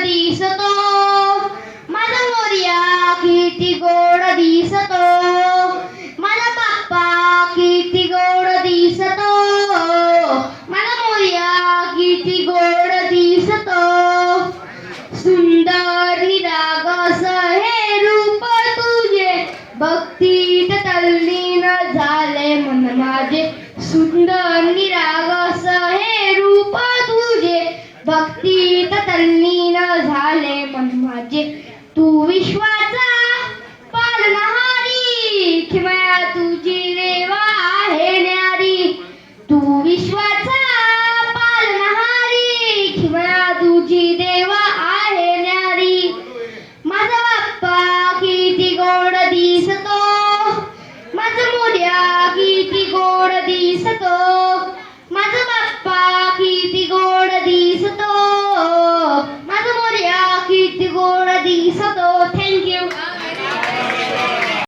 दिसतो, माझा मोरया किती गोड दिसतो, माझा बाप्पा किती गोड दिसतो, माझा मोरया किती गोड दिसतो. सुंदर निरागस हे रूप तुझे, भक्तीत तल्लीन झाले मन माझे. सुंदर निरागस हे रूप तुझे, भक्तीत तल्लीन झाले मन माझे. तू विश्वाचा पालनहारी, खिमया तुझी देवा आहे न्यारी. तू विश्वाचा पालनहारी, खिमया तुझी देवा आहे न्यारी. माझा बाप्पा किती गोड दिसतो, माझा मोरया किती गोड दिसतो,